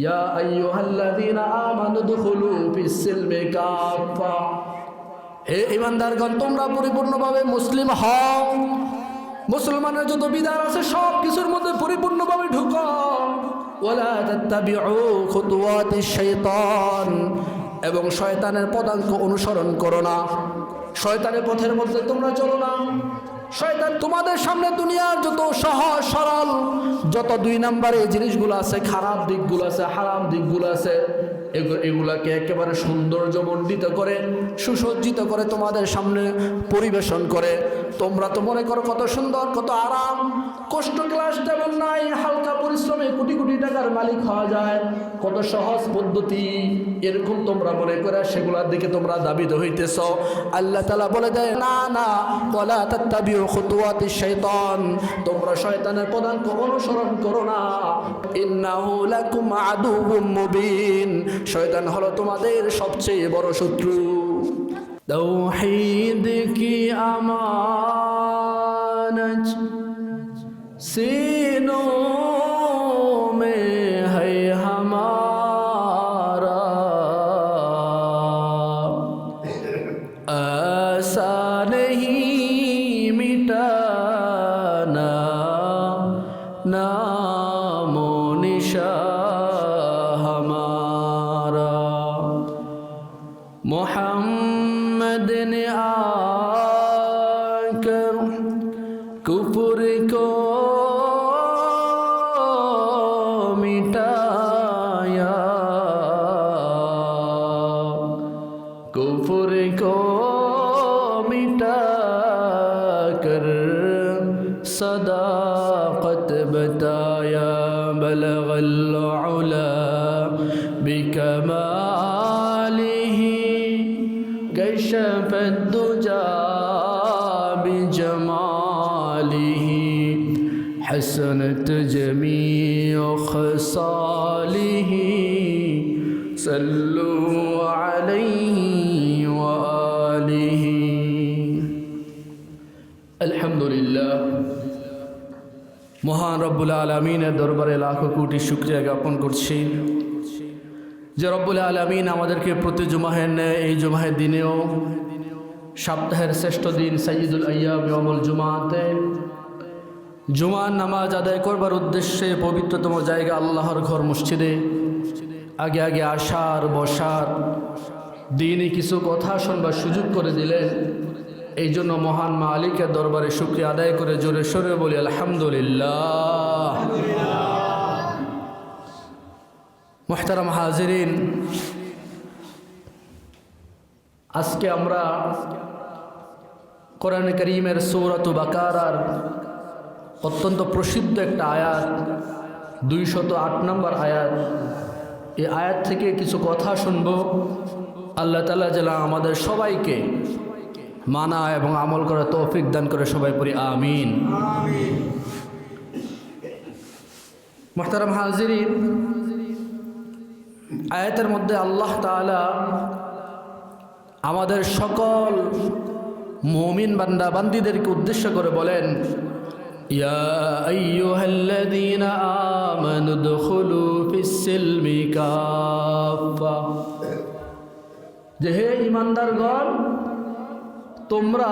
ইয়া আইয়ুহাল্লাযীনা আমানু দুখুলু ফিস-সিলমি কাফা, হে ঈমানদারগণ তোমরা পরিপূর্ণভাবে মুসলিম হও। মুসলমানের যত বিধান আছে সব কিছুর মধ্যে পরিপূর্ণভাবে ঢুকো। ওয়ালা তাত্তাবিউ খুতুওয়াতিশ শাইতান, এবং শয়তানের পদাঙ্ক অনুসরণ করো না। শয়তানের পথের মধ্যে তোমরা চলো না। শয়তান তোমাদের সামনে দুনিয়ার যত সহজ সরল যত 2 নম্বরে জিনিসগুলো আছে, খারাপ দিকগুলো আছে, হারাম দিকগুলো আছে, এগুলাকে একেবারে সৌন্দর্যমণ্ডিত করে সুসজ্জিত করে তোমাদের সামনে পরিবেশন করে। তোমরা তো মনে করো কত সুন্দর, কত আরাম, কষ্ট ক্লাস তেমন নাই, হালকা পরিশ্রমে কোটি কোটি টাকার মালিক হওয়া যায়, কত সহজ পদ্ধতি, এরকম তোমরা মনে করে সেগুলোর দিকে তোমরা দাবিত হইতেছ। আল্লাহ তাআলা বলে দেয়, না না, ওয়ালা তাত্তাবিউ খুতুওয়াতিশ শাইতান, তোমরা শয়তানের পদাঙ্ক অনুসরণ করো না। ইন্নাহু লাকুম আদুউম মুবিন, শয়তান হলো তোমাদের সবচেয়ে বড় শত্রু। तौहीद की अमानत सीनों में है हमारा, ऐसा नहीं मिटाना नामो निशान हमारा। मोहम्मद ने आकर कुफ्र को मिटाया, कुफ्र को मिटाकर सदाकत बताया। बलगल उला बिकमालिही कशफ दुजा बिजमालिही, हसनत जमीअ खसालिही, सल्लु अलैहि व आलिहि। अल्हम्दुलिल्लाह, মহান রব্বুল আলামিনের দরবারে লাখো কোটি শুকরিয়া জ্ঞাপন করছি যে রব্বুল আলামিন আমাদেরকে প্রতি জুমাহের ন্যায় এই জুমাহের দিনেও সপ্তাহের শ্রেষ্ঠ দিন সাইয়্যিদুল আইয়াম ইয়াউমুল জুমাতে জুমার নামাজ আদায় করবার উদ্দেশ্যে পবিত্রতম জায়গা আল্লাহর ঘর মসজিদে আগে আগে আসার বসার দিনই কিছু কথা শুনবার সুযোগ করে দিলেন। এই জন্য মহান মালিকের দরবারে শুকরিয়া আদায় করে জোরে সোরে বলি আলহামদুলিল্লাহ। মুহতারাম হাজিরিন, আজকে আমরা কোরআন কারীমের সূরাত বাকারার অত্যন্ত প্রসিদ্ধ একটা আয়াত 208 নম্বর আয়াত, এই আয়াত থেকে কিছু কথা শুনব। আল্লাহ তাআলা যেন আমাদের সবাইকে মানা এবং আমল করার তৌফিক দান করে, সবাই পড়ি আমিন। মুহতারাম হাজিরিন, আয়াতের মধ্যে আল্লাহ তাআলা আমাদের সকল মুমিন বান্দা বান্দীদেরকে উদ্দেশ্য করে বলেন, ইয়া আইয়ুহাল্লাযীনা আমানু দুখুলু ফিস-সিলমি কাফা, যে হে ঈমানদারগণ তোমরা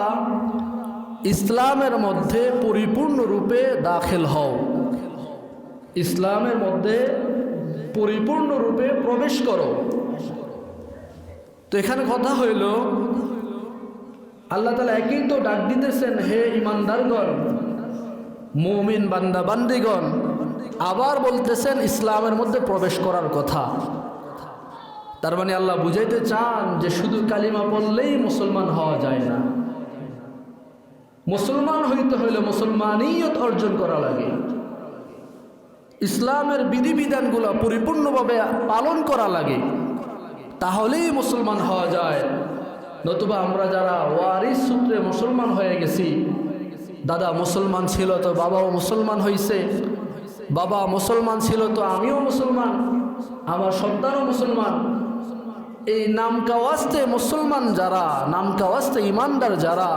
ইসলামের মধ্যে পরিপূর্ণরূপে দাখিল হও, ইসলামের মধ্যে পরিপূর্ণরূপে প্রবেশ করো। তো এখানে কথা হইল আল্লাহ তাআলা একই তো ডাক দিতেছেন, হে ঈমানদারগণ মুমিন বান্দা বান্দিগণ, আবার বলতেছেন ইসলামের মধ্যে প্রবেশ করার কথা। তার মানে আল্লাহ বুঝাইতে চান যে শুধু কালিমা পড়লেই মুসলমান হওয়া যায় না, মুসলমান হইতে হইলে মুসলমানিয়ত অর্জন করা লাগে, ইসলামের বিধিবিধানগুলো পরিপূর্ণভাবে পালন করা লাগে, তাহলেই মুসলমান হওয়া যায়। নতুবা আমরা যারা ওয়ারিস সূত্রে মুসলমান হয়ে গেছি, দাদা মুসলমান ছিল তো বাবাও মুসলমান হইছে, বাবা মুসলমান ছিল তো আমিও মুসলমান, আমার সন্তানও মুসলমান, এই নামকাওয়াস্তে মুসলমান যারা, নামকাওয়াস্তে ইমানদার যারা,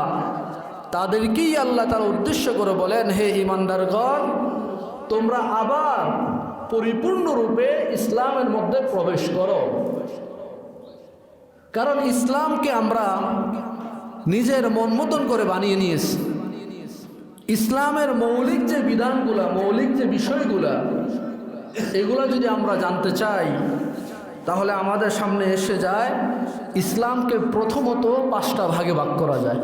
তাদেরকেই আল্লাহ তাআলা উদ্দেশ্য করে বলেন, হে ইমানদারগণ তোমরা আবার পরিপূর্ণরূপে ইসলামের মধ্যে প্রবেশ করো। কারণ ইসলামকে আমরা নিজের মন মতন করে বানিয়ে নিয়েছি। ইসলামের মৌলিক যে বিধানগুলা, মৌলিক যে বিষয়গুলা, এগুলা যদি আমরা জানতে চাই তাহলে আমাদের সামনে এসে যায় ইসলামকে প্রথমত 5টা ভাগে ভাগ করা যায়,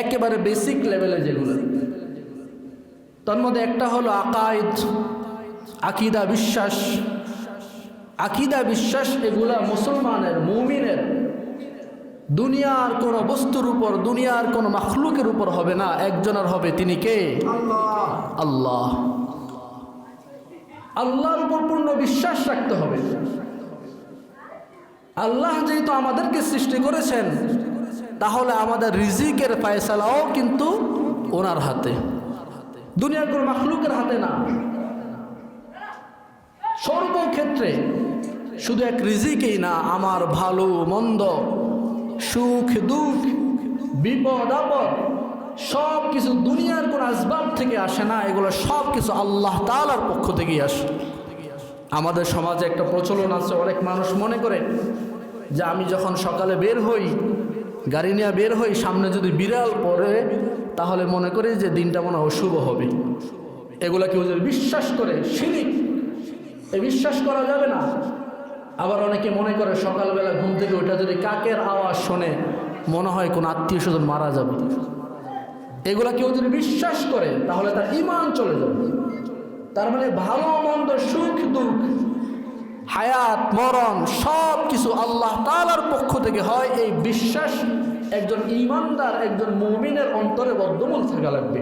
একেবারে বেসিক লেভেলে যেগুলো। তার মধ্যে একটা হলো আকায়েদ, আকীদা, বিশ্বাস। আকীদা, বিশ্বাস এগুলা মুসলমানের, মুমিনের দুনিয়ার কোনো বস্তুর উপর, দুনিয়ার কোনো মাখলুকের উপর হবে না, একজনের হবে। তিনি কে? আল্লাহ। আল্লাহর উপর পূর্ণ বিশ্বাস রাখতে হবে। আল্লাহ যেহেতু আমাদেরকে সৃষ্টি করেছেন, তাহলে আমাদের রিজিকের ফয়সালাও কিন্তু ওনার হাতে, দুনিয়ার কোনো মাখলুকের হাতে না। সর্বক্ষেত্রে শুধু এক রিজিকেই না, আমার ভালো মন্দ, সুখ দুঃখ, বিপদ আপদ সব কিছু দুনিয়ার কোন আসবাব থেকে আসে না, এগুলো সব কিছু আল্লাহ তাআলার পক্ষ থেকেই আসে। আমাদের সমাজে একটা প্রচলন আছে, অনেক মানুষ মনে করে যে আমি যখন সকালে বের হই, গাড়ি নিয়ে বের হই, সামনে যদি বিড়াল পড়ে তাহলে মনে করি যে দিনটা মনে অশুভ হবে। এগুলা কেউ যদি বিশ্বাস করে, শিরক, এ বিশ্বাস করা যাবে না। আবার অনেকে মনে করে সকালবেলা ঘুম থেকে ওইটা যদি কাকের আওয়াজ শোনে মনে হয় কোন আত্মীয় স্বজন মারা যাবে। এগুলা কেউ যদি বিশ্বাস করে তাহলে তার ঈমান চলে যাবে। তার মানে ভালো মন্দ, সুখ দুঃখ, হায়াত মরণ সব কিছু আল্লাহ তাআলার পক্ষ থেকে হয়, এই বিশ্বাস একজন ঈমানদার, একজন মুমিনের অন্তরে বদ্ধমূল থাকা লাগবে,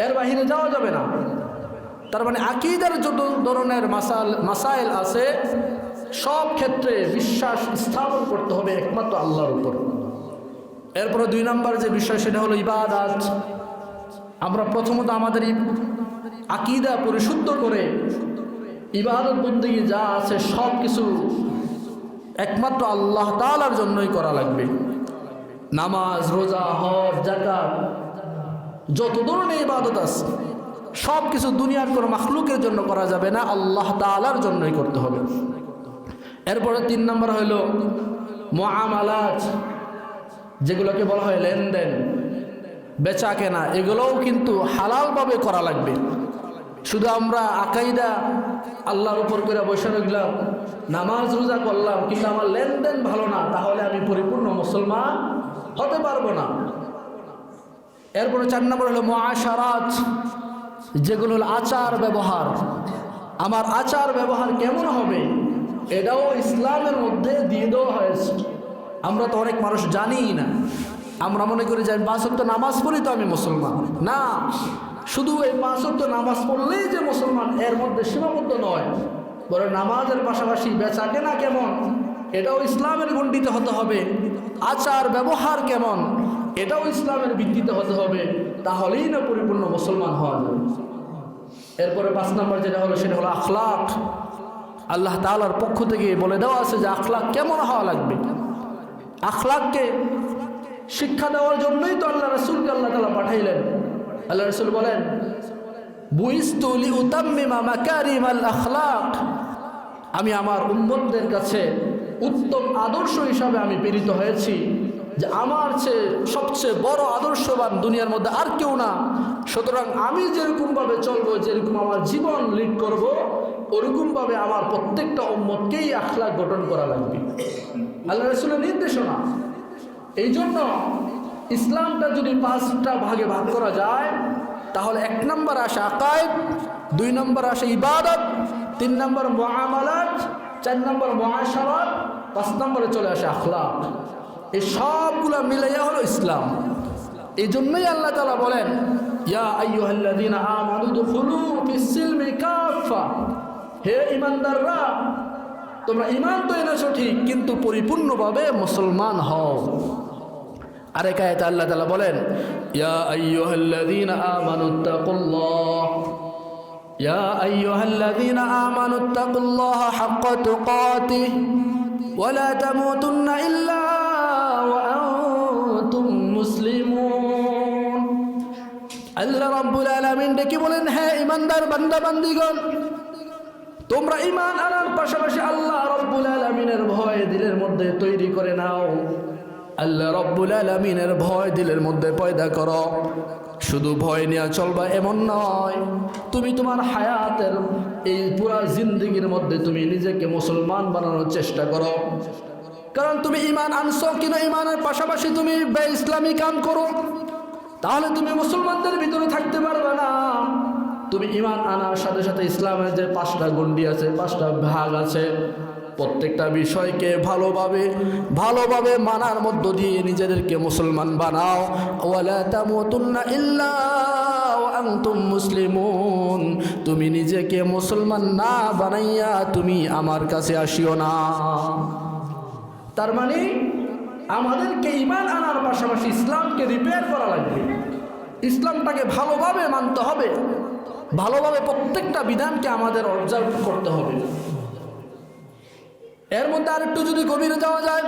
এর বাহিরে যাওয়া যাবে না। তার মানে আকীদার যত ধরনের মাসাইল আছে সব ক্ষেত্রে বিশ্বাস স্থাপন করতে হবে একমাত্র আল্লাহর উপর। এরপরে 2 নম্বর যে বিষয় সেটা হলো ইবাদত। আমরা প্রথমত আমাদের আকীদা পরিশুদ্ধ করে ইবাদত বন্দেগী যা আছে সব কিছু একমাত্র আল্লাহ তাআলার জন্যই করা লাগবে। নামাজ, রোজা, হজ, যাকাত, যত ধরনের ইবাদত আছে সব কিছু দুনিয়ার কোনো মাখলুকের জন্য করা যাবে না, আল্লাহ তাআলার জন্যই করতে হবে। এরপরে 3 নম্বর হইল মুআমালাত, যেগুলোকে বলা হয় লেনদেন, বেচা কেনা, এগুলোও কিন্তু হালালভাবে করা লাগবে। শুধু আমরা আকাইদা আল্লাহর উপর করে বসে রইলাম, নামাজ রোজা করলাম, কিন্তু আমার লেনদেন ভালো না, তাহলে আমি পরিপূর্ণ মুসলমান হতে পারবো না। এরপরে 4 নম্বর হলো মুআশারাত, যেগুলো হলো আচার ব্যবহার। আমার আচার ব্যবহার কেমন হবে এটাও ইসলামের মধ্যে দিয়ে দেওয়া হয়েছে। আমরা তো অনেক মানুষ জানিই না, আমরা মনে করি যে 5 ওয়াক্ত নামাজ পড়ি তো আমি মুসলমান। না, শুধু এই 5 ওয়াক্ত নামাজ পড়লেই যে মুসলমান এর মধ্যে সীমাবদ্ধ নয়, বরং নামাজের পাশাপাশি বেচা কেনা কেমন এটাও ইসলামের গণ্ডিতে হতে হবে। আচার ব্যবহার কেমন এটাও ইসলামের ভিত্তিতে হতে হবে, তাহলেই না পরিপূর্ণ মুসলমান হওয়া যাবে। এরপরে 5 নম্বর যেটা হলো সেটা হলো আখলাক। আল্লাহ তাআলার পক্ষ থেকে বলে দেওয়া আছে যে আখলাক কেমন হওয়া লাগবে। আখলাককে শিক্ষা দেওয়ার জন্যই তো আল্লাহ রাসূলকে আল্লাহ তাআলা পাঠাইলেন। আল্লাহ রাসূল বলেন, বুইস্তু লিউতাম্মিমা মাকারিমাল আখলাক, আমি আমার উম্মতদের কাছে উত্তম আদর্শ হিসাবে আমি প্রেরিত হয়েছি, যে আমার চেয়ে সবচেয়ে বড় আদর্শবান দুনিয়ার মধ্যে আর কেউ না। সুতরাং আমি যেরকমভাবে চলবো, যেরকম আমার জীবন লিড করব, ওরকমভাবে আমার প্রত্যেকটা উম্মতকেই আখলাক গঠন করা লাগবে। আল্লাহ রাসূলের নির্দেশনা। এই জন্য ইসলামটা যদি 5টা ভাগে ভাগ করা যায় তাহলে 1 নম্বর আসে আকায়েদ, 2 নম্বর আসে ইবাদত, 3 নম্বর মুআমালাত, 4 নম্বর মুআশারাত, 5 নম্বরে চলে আসে আখলাক। এই সবগুলা মিলাইয়া হলো ইসলাম। এই জন্যই আল্লাহ তাআলা বলেন, ইয়া আইয়ুহাল্লাযীনা আমানু দুখুলু ফিস-সিলমি কাফা, হে ঈমানদাররা তোমরা ঈমান তো এনেছো ঠিক, কিন্তু পরিপূর্ণভাবে মুসলমান হও। আরেক আয়াতে আল্লাহ তাআলা বলেন, ইয়া আইয়ুহাল্লাযীনা আমানুত্তাকুল্লাহ, ইয়া আইয়ুহাল্লাযীনা আমানুত্তাকুল্লাহা হাক্কা তুকাতিহি ওয়া লা তামুতুন্না ইল্লা ওয়া আনতুম মুসলিমুন। আল্লাহ রাব্বুল আলামিন ডেকে বলেন, হে ঈমানদার বান্দা বান্দীগণ, তোমরা ঈমান আনার পাশাপাশি আল্লাহ রাব্বুল আলামিনের ভয় দিলের মধ্যে তৈরি করে নাও। আল্লাহ রাব্বুল আলামিনের ভয় দিলের মধ্যে পয়দা করো। শুধু ভয় নিয়ে চলবা এমন নয়, তুমি তোমার হায়াতের এই পুরা জিন্দেগির মধ্যে তুমি নিজেকে মুসলমান বানানোর চেষ্টা করো। কারণ তুমি ঈমান আনছো কিনা ঈমানের পাশাপাশি তুমি বে-ইসলামি কাম করো, তাহলে তুমি মুসলমানদের ভিতরে থাকতে পারবে না। তুমি ঈমান আনার সাথে সাথে ইসলামের যে 5টা গণ্ডি আছে, 5টা ভাগ আছে, প্রত্যেকটা বিষয়কে ভালোভাবে মানার মধ্য দিয়ে নিজেদেরকে মুসলমান বানাও। ওয়ালা তামুতুন্না ইল্লা ওয়া আনতুম মুসলিমুন। তুমি নিজেকে মুসলমান না বানাইয়া তুমি আমার কাছে আসিও না। তার মানে আমাদেরকে ঈমান আনার পাশাপাশি ইসলামকে রিপেয়ার করা লাগবে। ইসলামটাকে ভালোভাবে মানতে হবে, ভালোভাবে প্রত্যেকটা বিধানকে আমাদের অবজার্ভ করতে হবে। এর মধ্যে আরেকটু যদি গভীরে যাওয়া যায়,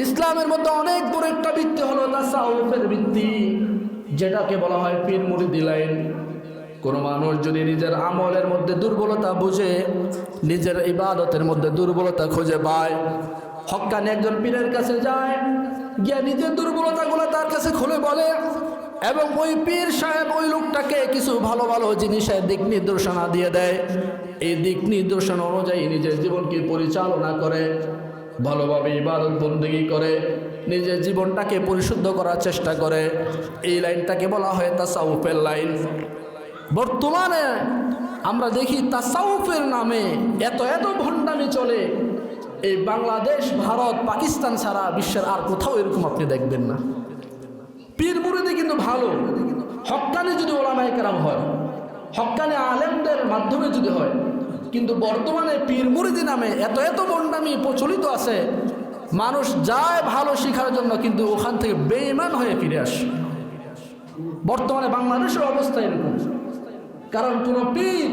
ইসলামের মধ্যে অনেক বড় একটা ভিত্তি হলো তাসাউফের ভিত্তি, যেটাকে বলা হয় পীর মুরিদি লাইন। কোনো মানুষ যদি নিজের আমলের মধ্যে দুর্বলতা বুঝে, নিজের ইবাদতের মধ্যে দুর্বলতা খুঁজে পায়, হক্কানি একজন পীরের কাছে যায়, গিয়ে নিজের দুর্বলতাগুলো তার কাছে খুলে বলে, এবং ওই পীর সাহেব ওই লোকটাকে কিছু ভালো ভালো জিনিসের দিক নির্দেশনা দিয়ে দেয়। এই দিক নির্দেশনা অনুযায়ী নিজের জীবনকে পরিচালনা করে, ভালোভাবে ইবাদত বন্দেগী করে, নিজের জীবনটাকে পরিশুদ্ধ করার চেষ্টা করে। এই লাইনটাকে বলা হয় তাসাউফের লাইন। বর্তমানে আমরা দেখি তাসাউফের নামে এত ভণ্ডামি চলে। এই বাংলাদেশ, ভারত, পাকিস্তান ছাড়া বিশ্বের আর কোথাও এরকম আপনি দেখবেন না। পীর মুরিদি কিন্তু ভালো, হক্কানি যদি ওলামায়ে কেরাম হয়, হক্কানি আলেমদের মাধ্যমে যদি হয়, কিন্তু বর্তমানে পীর মুরিদি নামে এত ভণ্ডামি প্রচলিত আছে। মানুষ যায় ভালো শিখার জন্য, কিন্তু ওখান থেকে বেঈমান হয়ে ফিরে আসে। বর্তমানে বাংলাদেশের অবস্থা এরকম। কারণ কোনো পীর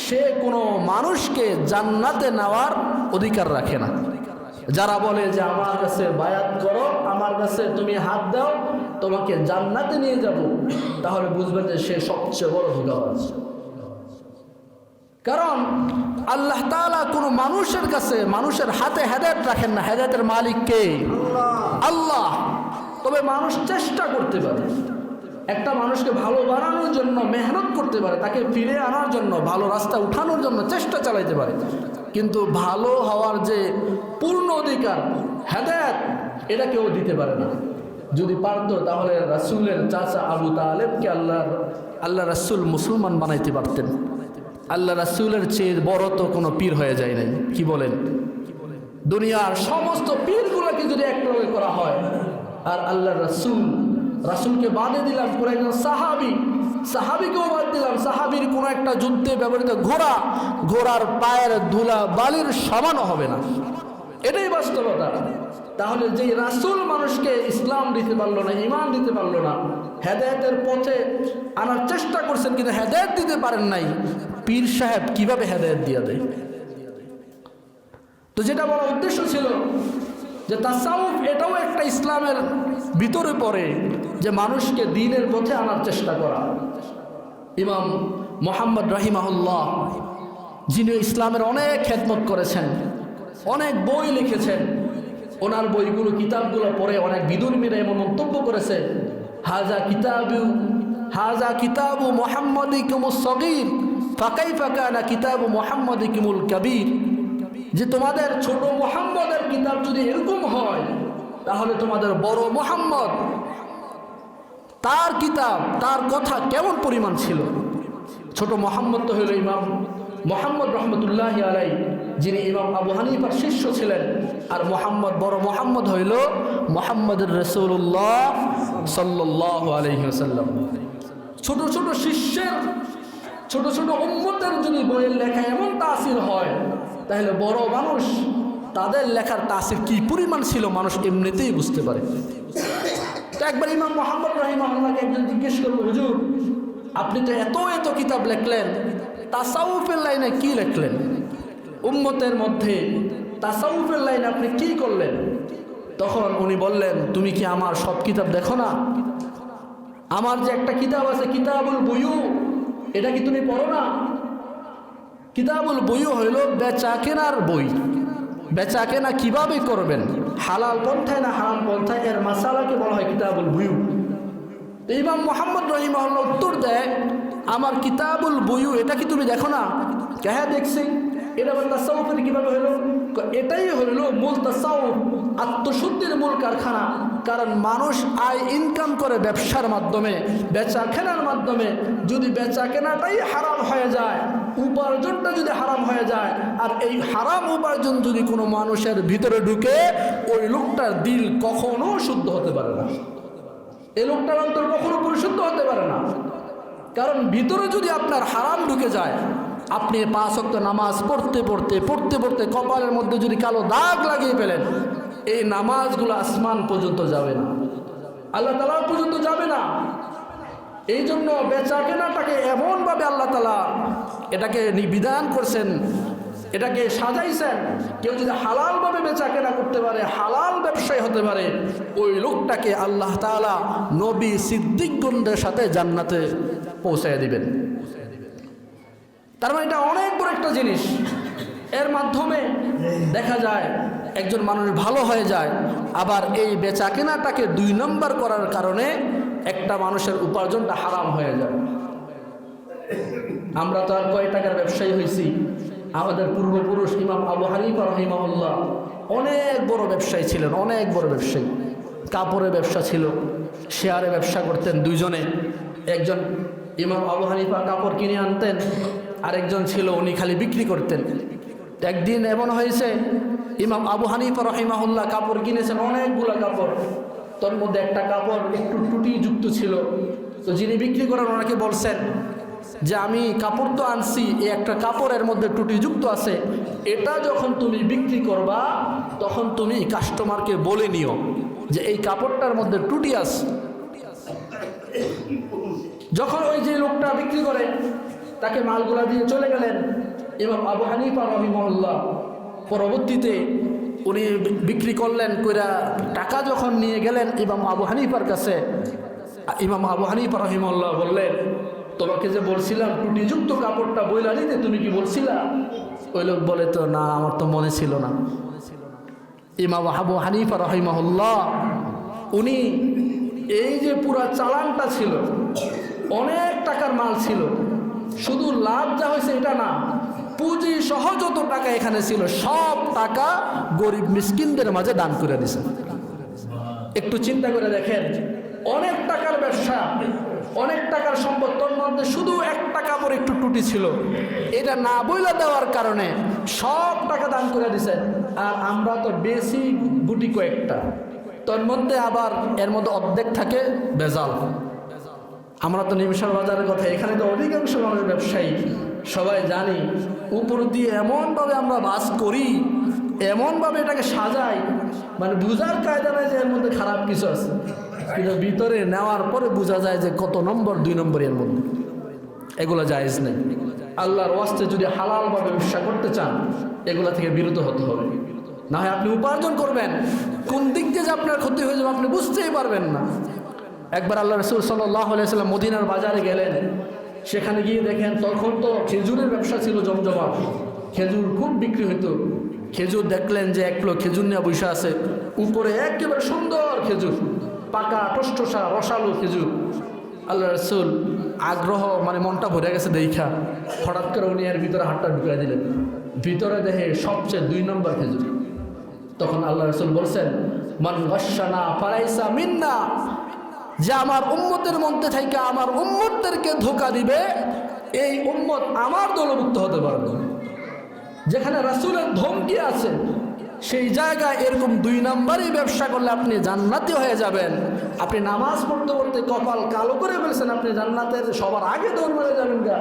সে কোনো মানুষকে জান্নাতে নেওয়ার অধিকার রাখে না। যারা বলে যে আমার কাছে বায়াত করো, আমার কাছে তুমি হাত দাও, তোমাকে জান্নাতে নিয়ে যাব, তাহলে বুঝবেন যে সে সবচেয়ে বড় ধোঁকাবাজ। কারণ আল্লাহ তাআলা কোনো মানুষের কাছে, মানুষের হাতে হেদায়েত রাখেন না। হেদায়েতের মালিক কে? আল্লাহ। তবে মানুষ চেষ্টা করতে পারে, একটা মানুষকে ভালো বানানোর জন্য মেহনত করতে পারে, তাকে ফিরে আনার জন্য, ভালো রাস্তা উঠানোর জন্য চেষ্টা চালাইতে পারে। কিন্তু ভালো হওয়ার যে পূর্ণ অধিকার, হেদায়েত, এটা কেউ দিতে পারে না। যদি পারত তাহলে রাসূলের চাচা আবু তালেবকে আল্লাহ রাসূল মুসলমান বানাইতে পারতেন। আল্লাহ রাসূলের চেয়ে বড় তো কোনো পীর হয়ে যায় নাই। কি বলেন? দুনিয়ার সমস্ত পীরগুলোকে যদি একলগে করা হয়, আর আল্লাহ রাসূলকে বাদে দিলাম পুরো একজন সাহাবীকেও বাদ দিলাম, সাহাবীর কোনো একটা যুদ্ধে ব্যবহৃত ঘোড়ার পায়ের ধুলা বালির সমানও হবে না। এটাই বাস্তবতা। তাহলে যেই রাসূল মানুষকে ইসলাম দিতে পারলো না, ঈমান দিতে পারলো না, হেদায়েতের পথে আনার চেষ্টা করছেন কিন্তু হেদায়েত দিতে পারেন নাই, পীর সাহেব কিভাবে হেদায়েত দিয়ে দেয়? তো যেটা বলার উদ্দেশ্য ছিল যে তাসাউফ এটাও একটা ইসলামের ভিতরে পড়ে, যে মানুষকে দ্বীনের পথে আনার চেষ্টা করা। ইমাম মুহাম্মদ রাহিমাহুল্লাহ, যিনি ইসলামের অনেক খেদমত করেছেন, অনেক বই লিখেছেন, ওনার বইগুলো, কিতাবগুলো পড়ে অনেক বিদুর্মীরা এমন মন্তব্য করেছে, হাজা কিতাবু মুহাম্মাদিকুমুস সগীর ফাকাইফা কানা কিতাবু মুহাম্মাদিকুমুল কাবীর। যে তোমাদের ছোট মুহাম্মদের কিতাব যদি এরকম হয়, তাহলে তোমাদের বড় মুহাম্মদ, তার কিতাব, তার কথা কেমন পরিমাণ ছিল। ছোট মুহাম্মদ তো হইল ইমাম মুহাম্মদ রহমতুল্লাহি আলাইহি, যিনি ইমাম আবু হানিফার শিষ্য ছিলেন। আর বড় মুহাম্মদ হইল মুহাম্মদুর রাসূলুল্লাহ সাল্লাল্লাহু আলাইহি ওয়াসাল্লাম। ছোট ছোট শিষ্যের, ছোট ছোট উম্মতের যদি বইয়ের লেখা এমন তাসির হয়, তাহলে বড় মানুষ তাদের লেখার তাসির কি পরিমাণ ছিল মানুষ এমনিতেই বুঝতে পারে। তো একবার ইমাম মুহাম্মদ রাহিমাহুল্লাহকে একজন জিজ্ঞেস করলো, হুজুর আপনি তো এত কিতাব লিখলেন, তাসাউফের লাইনে কি লিখলেন? উম্মতের মধ্যে তাসাউফের লাইনে আপনি কি করলেন? তখন উনি বললেন, তুমি কি আমার সব কিতাব দেখো না? আমার যে একটা কিতাব আছে কিতাবুল বুয়ু, এটা কি তুমি পড়ো না? কিতাবুল বুয়ু হইল বেচা কেনার বই। বেচা কেনা কিভাবে করবেন, হালাল পন্থায় না হারাম পন্থায়, এর মাসালাকে বলা হয় কিতাবুল বুয়ু। ইমাম মুহাম্মদ রাহিমাহুল্লাহ উত্তর দেয়, আমার কিতাবুল বুয়ু এটা কি তুমি দেখো না? হ্যাঁ দেখছি। এটা আবার তাসাউফের কিভাবে হলো? এটাই হলো মূল তাসাউফ, আত্মশুদ্ধির মূল কারখানা। কারণ মানুষ আয় ইনকাম করে ব্যবসার মাধ্যমে, বেচা কেনার মাধ্যমে। যদি বেচা কেনাটাই হারাম হয়ে যায়, উপার্জনটা যদি হারাম হয়ে যায়, আর এই হারাম উপার্জন যদি কোনো মানুষের ভিতরে ঢুকে, ওই লোকটার দিল কখনো শুদ্ধ হতে পারে না, এই লোকটার অন্তর কখনো পরিশুদ্ধ হতে পারে না। কারণ ভিতরে যদি আপনার হারাম ঢুকে যায়, আপনি 5 ওয়াক্ত নামাজ পড়তে পড়তে কপালের মধ্যে যদি কালো দাগ লাগিয়ে ফেলেন, এই নামাজগুলো আসমান পর্যন্ত যাবে না, আল্লাহ তাআলা পর্যন্ত যাবে না। এই জন্য বেচা কেনাটাকে এমনভাবে আল্লাহ তাআলা এটাকে বিধান করছেন, এটাকে সাজাইছেন। কেউ যদি হালালভাবে বেচা কেনা করতে পারে, হালাল ব্যবসায়ী হতে পারে, ওই লোকটাকে আল্লাহ তাআলা নবী সিদ্দিকগণদের সাথে জান্নাতে পৌঁছায় দিবেন। তার মানে এটা অনেক বড় একটা জিনিস। এর মাধ্যমে দেখা যায় একজন মানুষ ভালো হয়ে যায়। আবার এই বেচা কেনাটাকে 2 নম্বর করার কারণে একটা মানুষের উপার্জনটা হারাম হয়ে যায়। আমরা তো আর কয় টাকার ব্যবসায়ী হয়েছি? আমাদের পূর্বপুরুষ ইমাম আবু হানিফা রাহিমাহুল্লাহ অনেক বড় ব্যবসায়ী ছিলেন, অনেক বড় ব্যবসায়ী। কাপড়ের ব্যবসা ছিল, শেয়ারে ব্যবসা করতেন দুইজনে। একজন ইমাম আবু হানিফা কাপড় কিনে আনতেন, আরেকজন ছিল উনি খালি বিক্রি করতেন। একদিন এমন হয়েছে, ইমাম আবু হানিফা রাহিমাহুল্লাহ কাপড় কিনেছেন অনেকগুলো কাপড়, তোর মধ্যে একটা কাপড় একটু ত্রুটি যুক্ত ছিল। তো যিনি বিক্রি করেন ওনাকে বলছেন যে আমি কাপড় তো আনছি, এই একটা কাপড়ের মধ্যে ত্রুটিযুক্ত আছে, এটা যখন তুমি বিক্রি করবা তখন তুমি কাস্টমারকে বলে নিও যে এই কাপড়টার মধ্যে ত্রুটি আছে। যখন ওই যে লোকটা বিক্রি করে তাকে মালগুলা দিয়ে চলে গেলেন ইমাম আবু হানিফা রাহিমাহুল্লাহ। পরবর্তীতে উনি বিক্রি করলেন, কইরা টাকা যখন নিয়ে গেলেন ইমাম আবু হানিফার কাছে, ইমাম আবু হানিফা রাহিমাহুল্লাহ বললেন, তোমাকে যে বলছিলাম ত্রুটিযুক্ত কাপড়টা বইলা দিতে, তুমি কি বলছিলা? ওই লোক বলে, তো না, আমার তো মনে ছিল না। ইমাম আবু হানিফা রাহিমাহুল্লাহ উনি এই যে পুরা চালানটা ছিল, অনেক টাকার মাল ছিল, শুধু লাভ যা হয়েছে এটা না, পুঁজি সহ যত টাকা এখানে ছিল সব টাকা গরিব মিসকিনদের মাঝে দান করে দিয়েছেন। একটু চিন্তা করে দেখেন, অনেক টাকার ব্যবসা, অনেক টাকার সম্পদ, তোর মধ্যে শুধু 1 টাকা পর একটু ত্রুটি ছিল, এটা না বইলা দেওয়ার কারণে সব টাকা দান করে দিয়েছেন। আর আমরা তো বেশি গুটি কয়েকটা, তোর মধ্যে আবার এর মধ্যে অর্ধেক থাকে ভেজাল। আমরা তো নিমিষার বাজারের কথা, এখানে তো অধিকাংশ মানুষ ব্যবসায়ী, সবাই জানি। উপর দিয়ে এমনভাবে আমরা বাস করি, এমনভাবে এটাকে সাজাই, মানে বুঝার কায়দা নাই যে এর মধ্যে খারাপ কিছু আছে, কিন্তু ভিতরে নেওয়ার পরে বোঝা যায় যে কত নম্বর, 2 নম্বর এর মধ্যে। এগুলো জায়েজ নেই। আল্লাহর ওয়াস্তে যদি হালালভাবে ব্যবসা করতে চান, এগুলা থেকে বিরত হতে হবে। না হয় আপনি উপার্জন করবেন, কোন দিক দিয়ে যে আপনার ক্ষতি হয়ে যাবে আপনি বুঝতেই পারবেন না। একবার আল্লাহ রাসূল সাল্লাল্লাহু আলাইহি ওয়াসাল্লাম মদিনার বাজারে গেলেন, সেখানে গিয়ে দেখেন তখন তো খেজুরের ব্যবসা ছিল জমজমাট, খেজুর খুব বিক্রি হইতো। খেজুর দেখলেন যে 1 কিলো খেজুর নিয়ে বসে আছে, উপরে একেবারে সুন্দর খেজুর, পাকা টসটসা রসালো খেজুর। আল্লাহ রাসূল আগ্রহ, মানে মনটা ভরে গেছে দেখা, হঠাৎ করে উনি এর ভিতরে হাতটা ঢুকিয়ে দিলেন, ভিতরে দেখে সবচেয়ে 2 নম্বর খেজুর। তখন আল্লাহ রাসূল বলছেন, মান গাশশানা ফালাইসা মিন্না, যে আমার উম্মতের মধ্যে থেকে আমার উম্মতদেরকে ধোঁকা দিবে, এই উম্মত আমার দলভুক্ত হতে পারবে। যেখানে রাসূলের ধমকি আছে সেই জায়গায় এরকম 2 নম্বরই ব্যবসা করলে আপনি জান্নাতি হয়ে যাবেন। আপনি নামাজ পড়তে পড়তে কপাল কালো করে ফেলছেন, আপনি জান্নাতের সবার আগে দৌড় মারে যাবেন গা,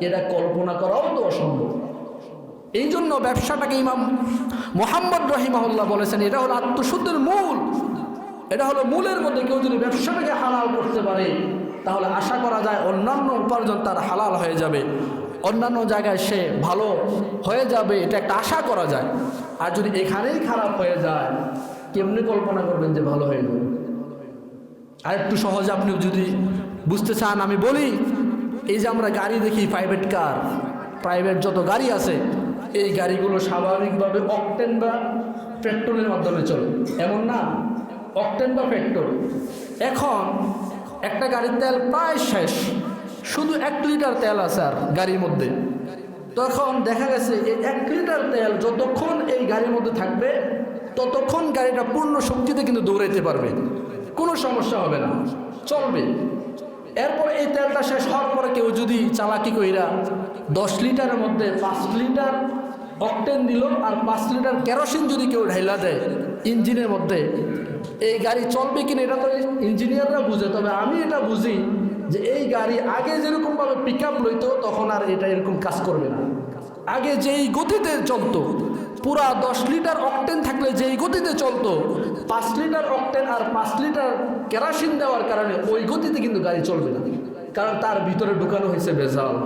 এটা কল্পনা করাও তো অসম্ভব। এই জন্য ব্যবসাটাকে ইমাম মুহাম্মদ রাহিমাহুল্লাহ বলেছেন, এটা হলো আত্মশুদ্ধির মূল, এটা হলো মূলের মধ্যে। কেউ যদি ব্যবসাটাকে হালাল করতে পারে, তাহলে আশা করা যায় অন্যান্য উপার্জন তার হালাল হয়ে যাবে, অন্যান্য জায়গায় সে ভালো হয়ে যাবে, এটা একটা আশা করা যায়। আর যদি এখানেই খারাপ হয়ে যায়, কেমনি কল্পনা করবেন যে ভালো হয়ে যাবে? আর একটু সহজে আপনি যদি বুঝতে চান আমি বলি, এই যে আমরা গাড়ি দেখি, প্রাইভেট কার, প্রাইভেট যত গাড়ি আছে এই গাড়িগুলো স্বাভাবিকভাবে অকটেন বা পেট্রোলের মাধ্যমে চলে, এমন না? অকটেন বা পেট্রোল। এখন একটা গাড়ির তেল প্রায় শেষ, শুধু 1 লিটার তেল আছে আর গাড়ির মধ্যে। তখন দেখা গেছে এই 1 লিটার তেল যতক্ষণ এই গাড়ির মধ্যে থাকবে ততক্ষণ গাড়িটা পূর্ণ শক্তিতে কিন্তু দৌড়াইতে পারবে, কোনো সমস্যা হবে না, চলবে। এরপরে এই তেলটা শেষ হওয়ার পরে কেউ যদি চালাকি কইরা 10 লিটারের মধ্যে 5 লিটার অকটেন দিল আর 5 লিটার কেরোসিন যদি কেউ ঢাইলা দেয় ইঞ্জিনের মধ্যে, এই গাড়ি চলবে কিনা এটা তো ইঞ্জিনিয়াররা বুঝে। তবে আমি এটা বুঝি যে এই গাড়ি আগে যেরকমভাবে পিক আপ লইতো তখন আর এটা এরকম কাজ করবে না। আগে যেই গতিতে চলতো, পুরা 10 লিটার অকটেন থাকলে যেই গতিতে চলতো, 5 লিটার অকটেন আর 5 লিটার কেরোসিন দেওয়ার কারণে ওই গতিতে কিন্তু গাড়ি চলবে না, কারণ তার ভিতরে ঢুকানো হয়েছে ভেজাল।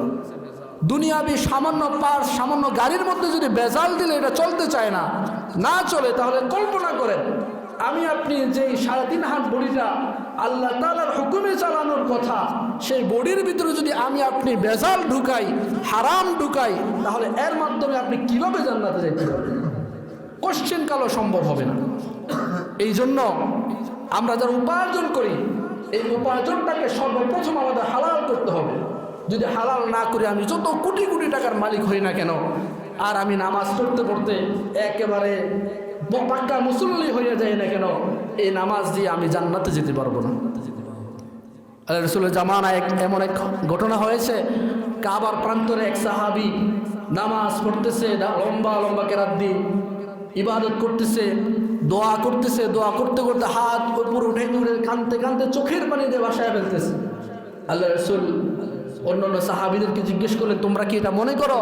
দুনিয়াবি সামান্য পার্টস, সামান্য গাড়ির মধ্যে যদি ভেজাল দিলে এটা চলতে চায় না, না চলে, তাহলে কল্পনা করেন আমি আপনি যেই 3.5 হাত বডিটা আল্লাহ তাআলার হুকুমে চালানোর কথা, সেই বডির ভিতরে যদি আমি আপনি ভেজাল ঢুকাই, হারাম ঢুকাই, তাহলে এর মাধ্যমে আপনি কিভাবে জান্নাতে যেতে পারবেন? কোশ্চেন কালও সম্ভব হবে না। এই জন্য আমরা যারা উপার্জন করি এই উপার্জনটাকে সর্বপ্রথম আমাদের হালাল করতে হবে। যদি হালাল না করে আমি যত কোটি কোটি টাকার মালিক হই না কেন, আর আমি নামাজ পড়তে পড়তে একেবারে পাক্কা মুসল্লি হয়ে যায় না কেন, এই নামাজ দিয়ে আমি জান্নাতে যেতে পারবো না। আল্লাহ রাসূলের জামানায় এমন এক ঘটনা হয়েছে, কাবার প্রান্তরে এক সাহাবী নামাজ পড়তেছে, লম্বা লম্বা কেরাত দিয়ে ইবাদত করতেছে, দোয়া করতেছে, দোয়া করতে করতে হাত উপর উঠে উঠে কাঁদতে কাঁদতে চোখের পানি দিয়ে ভাসায় ফেলতেছে। আল্লাহ রাসূল অন্যান্য সাহাবীদেরকে জিজ্ঞেস করলেন, তোমরা কি এটা মনে করো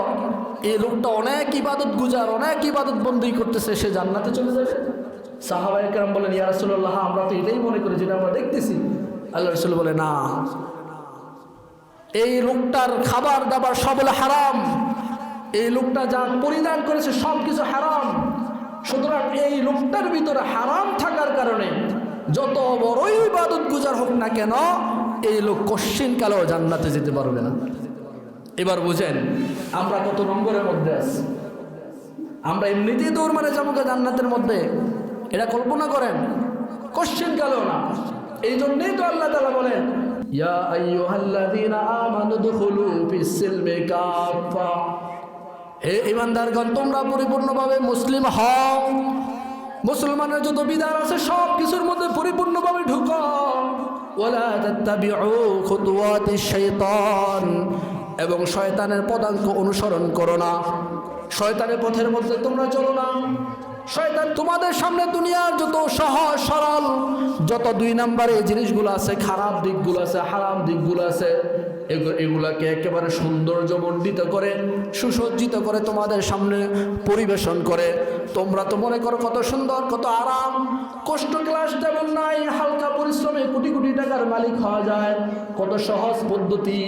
এই লোকটা অনেক ইবাদত গুজার, অনেক ইবাদত বন্দী করতেছে, সে জান্নাতে চলে যাবে? সাহাবায়ে কেরাম বলেন, ইয়া রাসূলুল্লাহ, আমরা তো এটাই মনে করি যেটা আমরা দেখতেছি। আল্লাহ রাসূল বলে, না, এই লোকটার খাবার দাবার সব হলো হারাম, এই লোকটা যা পরিধান করেছে সব কিছু হারাম। সুতরাং এই লোকটার ভিতরে হারাম থাকার কারণে যত বড়ই ইবাদত গুজার হোক না কেন, এই লোক কোশ্চিন কালেও জান্নাতে যেতে পারবে না। এবার বুঝেন আমরা কত নম্বরের মধ্যে আছি। আমরা এমনিতেই দৌড় মারে যাবো জান্নাতের মধ্যে, এটা কল্পনা করেন, কোশ্চিন কালেও না। এই জন্যই তো আল্লাহ তাআলা বলেন, ইয়া আইয়ুহাল্লাযীনা আমানু দুখুলু ফিস-সিলমি কাফা, হে ঈমানদারগণ তোমরা পরিপূর্ণভাবে মুসলিম হও, মুসলমানের যত বিধান আছে সব কিছুর মধ্যে পরিপূর্ণভাবে ঢুকো। ওয়ালা তাত্তাবিউ খুতুওয়াতিশ শাইতান, এবং শয়তানের পদাঙ্ক অনুসরণ করো না, শয়তানের পথের মধ্যে তোমরা চলো না। শয়তান তোমাদের সামনে দুনিয়ার যত সহজ সরল যত 2 নম্বরে জিনিসগুলো আছে, খারাপ দিকগুলো আছে, হারাম দিকগুলো আছে, এগুলাকে একেবারে সৌন্দর্যমণ্ডিত করে সুসজ্জিত করে তোমাদের সামনে পরিবেশন করে। তোমরা তো মনে করো কত সুন্দর, কত আরাম, কষ্ট ক্লাস তেমন নাই, হালকা পরিশ্রমে কোটি কোটি টাকার মালিক হওয়া যায়, কত সহজ পদ্ধতি,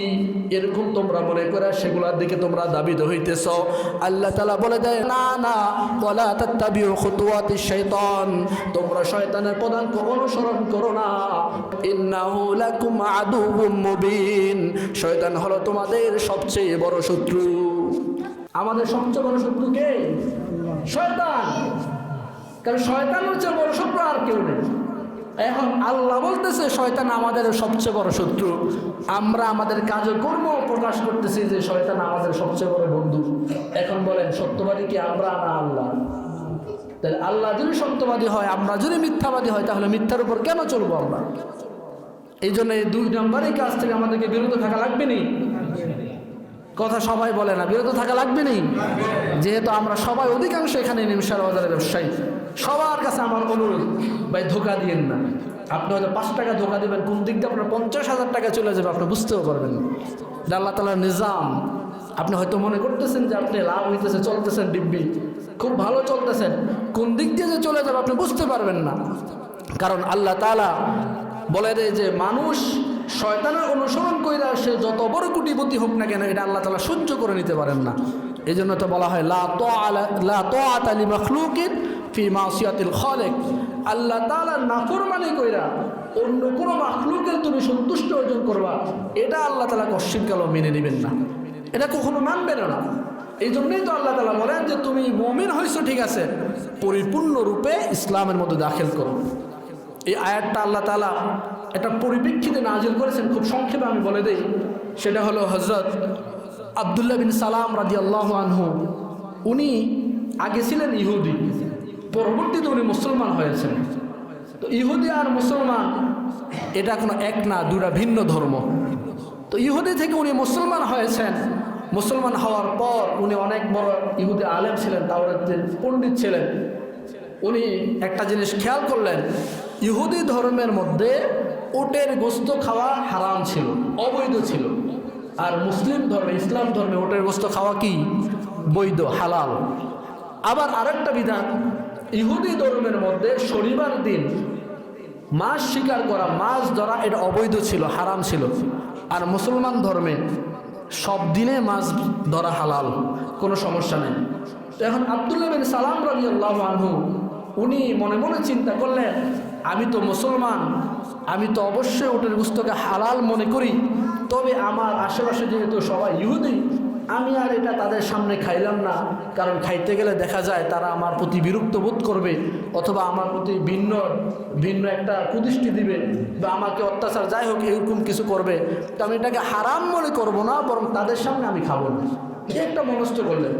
এরকম তোমরা মনে করে সেগুলোর দিকে তোমরা দাবিত হইতেছ। আল্লাহ তাআলা বলে দেয়, না না, ওয়ালা তাত্তাবিউ খুতুওয়াতিশ শাইতান, তোমরা শয়তানের পদাঙ্ক অনুসরণ করো না। ইন্নাহু লাকুম আদুউম মুবিন, শয়তান হলো তোমাদের সবচেয়ে বড় শত্রু। আমাদের সবচেয়ে বড় শত্রু কে? শয়তান। কারণ শয়তান হচ্ছে বড় শত্রু, আর কেউ নেই। এখন আল্লাহ বলতেছে শয়তান আমাদের সবচেয়ে বড় শত্রু, আমরা আমাদের কাজকর্ম প্রকাশ করতেছি যে শয়তান আমাদের সবচেয়ে বড় বন্ধু। এখন বলেন সত্যবাদী কি আমরা না আল্লাহ? তাহলে আল্লাহ যদি সত্যবাদী হয়, আমরা যদি মিথ্যাবাদী হয়, তাহলে মিথ্যার উপর কেন চলবো আমরা? এই জন্য এই 2 নম্বরের কাজ থেকে আমাদেরকে বিরত থাকা লাগবে নি? কথা সবাই বলে না, বিরত থাকা লাগবে নি? যেহেতু আমরা সবাই অধিকাংশ এখানে নিমশার বাজারের ব্যবসায়ী, সবার কাছে আমার অনুরোধ, ভাই ধোকা দিয়েন না। আপনি হয়তো 5 টাকা ধোকা দেবেন, কোন দিক দিয়ে আপনার 50,000 টাকা চলে যাবে আপনি বুঝতেও পারবেন না। আল্লাহ তাআলার নিজাম। আপনি হয়তো মনে করতেছেন যে আপনি লাভ হইতেছে, চলতেছেন দিব্যি, খুব ভালো চলতেছেন, কোন দিক দিয়ে যে চলে যাবে আপনি বুঝতে পারবেন না। কারণ আল্লাহ তাআলা বলে দেয় যে মানুষ শয়তানের অনুসরণ কইরা সে যত বড় কোটিপতি হোক না কেন, এটা আল্লাহ তাআলা সহ্য করে নিতে পারেন না। এই জন্য তো বলা হয় লা তাআতা লিমাখলুকিন ফি মাসিয়াতিল খালিক, আল্লাহ তাআলার নাফরমানি কইরা অন্য কোনো মাখলুকের তুমি সন্তুষ্ট অর্জন করবা, এটা আল্লাহ তাআলা কশিন কালো মেনে নেবেন না। এটা কখনো মানবে না। এই জন্যই তো আল্লাহ তাআলা বলেন যে তুমি মুমিন হয়েছো ঠিক আছে, পরিপূর্ণরূপে ইসলামের মধ্যে দাখিল করো। এই আয়াতটা আল্লাহ তাআলা একটা পরিপ্রেক্ষিতে নাজিল করেছেন, খুব সংক্ষেপে আমি বলে দেই। সেটা হলো হযরত আব্দুল্লাহ বিন সালাম রাদিয়াল্লাহু আনহু, উনি আগে ছিলেন ইহুদি, পরবর্তীতে উনি মুসলমান হয়েছেন। তো ইহুদি আর মুসলমান এটা কোনো এক না, দুটা ভিন্ন ধর্ম। তো ইহুদি থেকে উনি মুসলমান হয়েছেন। মুসলমান হওয়ার পর উনি অনেক বড় ইহুদি আলেম ছিলেন, তাওরাতের পণ্ডিত ছিলেন। উনি একটা জিনিস খেয়াল করলেন, ইহুদি ধর্মের মধ্যে উটের গোস্ত খাওয়া হারাম ছিল, অবৈধ ছিল। আর মুসলিম ধর্মে, ইসলাম ধর্মে উটের গোস্ত খাওয়া কি বৈধ, হালাল। আবার আরেকটা বিধান, ইহুদি ধর্মের মধ্যে শনিবার দিন মাছ শিকার করা, মাছ ধরা এটা অবৈধ ছিল, হারাম ছিল। আর মুসলমান ধর্মে সব দিনে মাছ ধরা হালাল, কোনো সমস্যা নেই। তো এখন আব্দুল্লাহ বিন সালাম রাদিয়াল্লাহু আনহু উনি মনে মনে চিন্তা করলেন, আমি তো মুসলমান, আমি তো অবশ্যই উটের গোস্তকে হালাল মনে করি, তবে আমার আশেপাশে যেহেতু সবাই ইহুদি, আমি আর এটা তাদের সামনে খাইলাম না। কারণ খাইতে গেলে দেখা যায় তারা আমার প্রতি বিরক্ত বোধ করবে, অথবা আমার প্রতি ভিন্ন ভিন্ন একটা কুদৃষ্টি দিবে, বা আমাকে অত্যাচার যাই হোক এরকম কিছু করবে। তো আমি এটাকে হারাম মনে করব না, বরং তাদের সামনে আমি খাবো না। এই একটা মনস্থ করলেন।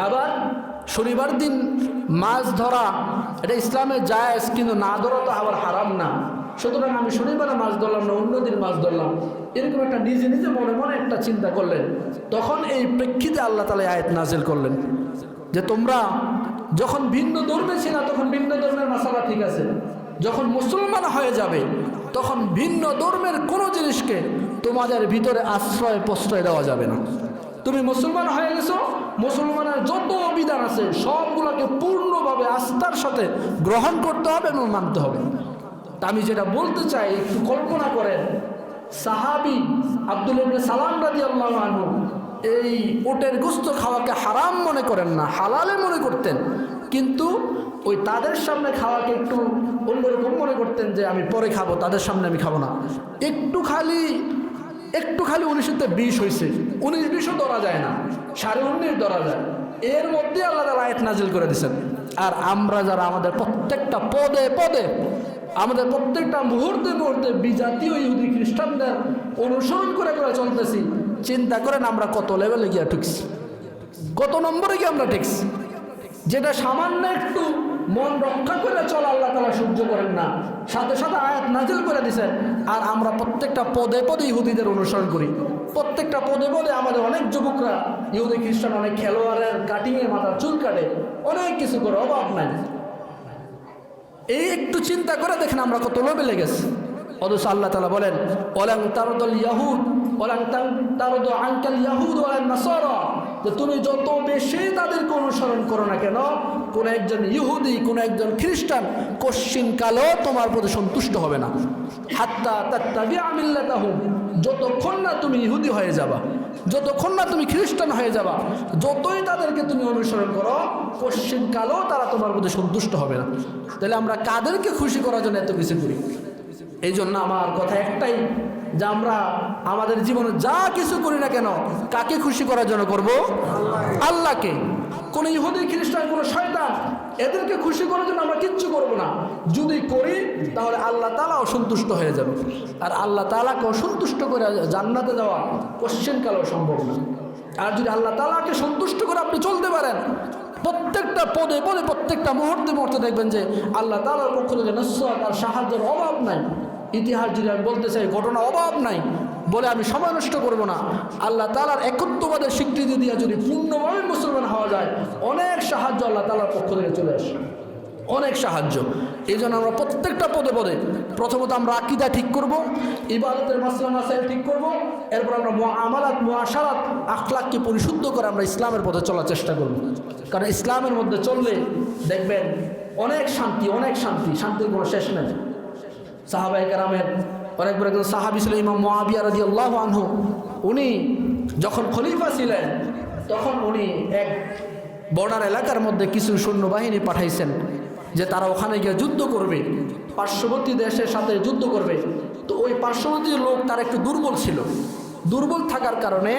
আবার শনিবার দিন মাছ ধরা এটা ইসলামে জায়েজ, কিন্তু না ধরা তো আবার হারাম না। সুতরাং আমি শনিবারে মাছ ধরলাম না, অন্য দিন মাছ ধরলাম, এরকম একটা নিজে নিজে মনে মনে একটা চিন্তা করলেন। তখন এই প্রেক্ষিতে আল্লাহ তাআলা আয়াত নাজিল করলেন যে তোমরা যখন ভিন্ন ধর্মে ছিল তখন ভিন্ন ধর্মের মাসালা ঠিক আছে, যখন মুসলমান হয়ে যাবে তখন ভিন্ন ধর্মের কোনো জিনিসকে তোমাদের ভিতরে আশ্রয় প্রশ্রয় দেওয়া যাবে না। তুমি মুসলমান হয়ে গেছো, মুসলমানের যত বিধান আছে সবগুলোকে পূর্ণভাবে আস্থার সাথে গ্রহণ করতে হবে এবং মানতে হবে। তা আমি যেটা বলতে চাই, একটু কল্পনা করেন, সাহাবী আব্দুল্লাহ ইবনে সালাম রাদিয়াল্লাহু আনহু এই উটের গোশত খাওয়াকে হারাম মনে করেন না, হালালে মনে করতেন, কিন্তু ওই তাদের সামনে খাওয়াকে একটু অন্যরকম মনে করতেন যে আমি পরে খাবো, তাদের সামনে আমি খাবো না। একটু খালি 19-20 হয়েছে, 19-20ও ধরা যায় না, 19.5 ধরা যায়। এর মধ্যে আল্লাহ তাআলা আয়াত নাজিল করে দিয়েছেন। আর আমরা যারা আমাদের প্রত্যেকটা পদে পদে, আমাদের প্রত্যেকটা মুহূর্তে মুহূর্তে বিজাতীয় ইহুদি খ্রিস্টানদের অনুসরণ করে করে চলতেছি, চিন্তা করেন আমরা কত লেভেলে গিয়ে ঠুকছি, কত নম্বরে গিয়ে আমরা ঠেকছি। যেটা সামান্য একটু মন রক্ষা করে চলা আল্লাহ তাআলা সহ্য করেন না, সাথে সাথে আয়াত নাজিল করে দিয়েছেন। আর আমরা প্রত্যেকটা পদে পদে ইহুদিদের অনুসরণ করি। প্রত্যেকটা পদে পদে আমাদের অনেক যুবকরা ইহুদি খ্রিস্টান, অনেক খেলোয়াড়ের কাটিংয়ে মাথার চুল কাটে, অনেক কিছু করে, অভাব নাই। এই একটু চিন্তা করে দেখেন আমরা কত লোভে লেগেছি। অথচ আল্লাহ তাআলা বলেন, ওয়ালান তারদুল ইয়াহুদ ওয়ালান তারদু আনকাল ইয়াহুদ ওয়ালান নাসারা, যে তুমি যত বেশি তাদেরকে অনুসরণ করো না কেন, কোন একজন ইহুদি, কোন একজন খ্রিস্টান কশ্চিন কালো তোমার প্রতি সন্তুষ্ট হবে না। হাত্তা তাত্তাবিআ মিল্লাতাহুম, যতক্ষণ না তুমি ইহুদি হয়ে যাবা, যতক্ষণ না তুমি খ্রিস্টান হয়ে যাবা, যতই তাদেরকে তুমি অনুসরণ করো, কশ্চিন কালো তারা তোমার প্রতি সন্তুষ্ট হবে না। তাহলে আমরা কাদেরকে খুশি করার জন্য এত কিছু করি? এই জন্য আমার কথা একটাই, যে আমরা আমাদের জীবনে যা কিছু করি না কেন কাকে খুশি করার জন্য করব? আল্লাহকে। কোন ইহুদি খ্রিস্টান, কোন শয়তান, এদেরকে খুশি করার জন্য আমরা কিচ্ছু করব না। যদি করি তাহলে আল্লাহ তাআলা অসন্তুষ্ট হয়ে যাবে। আর আল্লাহ তাআলাকে অসন্তুষ্ট করে জান্নাতে যাওয়া কোশ্চেনকালেও সম্ভব না। আর যদি আল্লাহ তাআলাকে সন্তুষ্ট করে আপনি চলতে পারেন, প্রত্যেকটা পদে পদে প্রত্যেকটা মুহূর্তে মুহূর্তে দেখবেন যে আল্লাহ তাআলার পক্ষ থেকে নসরত আর সাহায্যের অভাব নাই। ইতিহাস যদি আমি বলতে চাই, ঘটনা অভাব নাই বলে আমি সময় নষ্ট করব না। আল্লাহ তাআলার একত্ববাদের স্বীকৃতি দিয়ে যদি পূর্ণভাবে মুসলমান হওয়া যায়, অনেক সাহায্য আল্লাহ তাআলার পক্ষ থেকে চলে আসে, অনেক সাহায্য। এই জন্য আমরা প্রত্যেকটা পদে পদে প্রথমত আমরা আকীদা ঠিক করব, ইবাদতের মাসলা মাসাইল ঠিক করব, এরপর আমরা মুআমালাত মুআশারাত আখলাককে পরিশুদ্ধ করে আমরা ইসলামের পথে চলার চেষ্টা করব। কারণ ইসলামের মধ্যে চললে দেখবেন অনেক শান্তি, অনেক শান্তি, শান্তির কোনো শেষ নেই। সাহাবায়ে কেরামের অনেক বড় একজন সাহাবী ছিল ইমাম মুআবিয়া রাদিয়াল্লাহু আনহু। উনি যখন খলিফা ছিলেন তখন উনি এক বর্ডার এলাকার মধ্যে কিছু সৈন্যবাহিনী পাঠাইছেন যে তারা ওখানে গিয়ে যুদ্ধ করবে, পার্শ্ববর্তী দেশের সাথে যুদ্ধ করবে। তো ওই পার্শ্ববর্তী লোক তার একটু দুর্বল ছিল, দুর্বল থাকার কারণে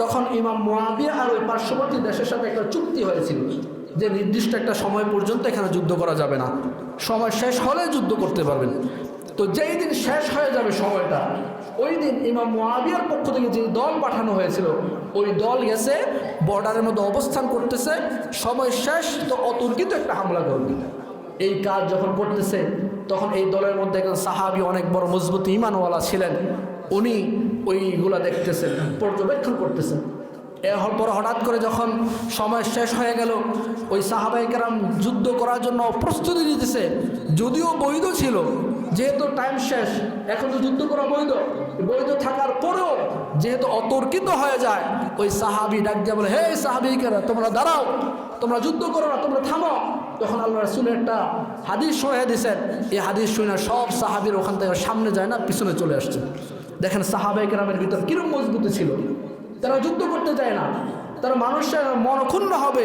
তখন ইমাম মুয়াবিয়া আর ওই পার্শ্ববর্তী দেশের সাথে একটা চুক্তি হয়েছিল যে নির্দিষ্ট একটা সময় পর্যন্ত এখানে যুদ্ধ করা যাবে না, সময় শেষ হলে যুদ্ধ করতে পারবেন। তো যেই দিন শেষ হয়ে যাবে সময়টা, ওই দিন ইমাম মুয়াবিয়ার পক্ষ থেকে যে দল পাঠানো হয়েছিল, ওই দল গেছে বর্ডারের মধ্যে অবস্থান করতেছে, সময় শেষ তো অতর্কিত একটা হামলা করবে। এই কাজ যখন করতেছে তখন এই দলের মধ্যে একজন সাহাবী অনেক বড় মজবুত ঈমানওয়ালা ছিলেন, উনি ওইগুলা দেখতেছেন, পর্যবেক্ষণ করতেছেন। এরপর হঠাৎ করে যখন সময় শেষ হয়ে গেল, ওই সাহাবায়ে কেরাম যুদ্ধ করার জন্য প্রস্তুতি নিতেছে, যদিও বৈধ ছিল, যেহেতু টাইম শেষ, এখন তো যুদ্ধ করা বৈধ, বৈধ থাকার পরেও যেহেতু অতর্কিত হয়ে যায়, ওই সাহাবী ডাক দিয়ে বলে, হে সাহাবীকেরা, তোমরা দাঁড়াও, তোমরা যুদ্ধ করো না, তোমরা থামো। তখন আল্লাহ রাসূলের একটা হাদিস শোনায় দিয়েছেন, এই হাদিস শুনে সব সাহাবীর ওখান থেকে সামনে যায় না, পিছনে চলে আসছে। দেখেন সাহাবায়ে কেরামের ভিতর কিরকম মজবুত ছিল, তারা যুদ্ধ করতে চায় না, তারা মানুষের মন ক্ষুণ্ণ হবে,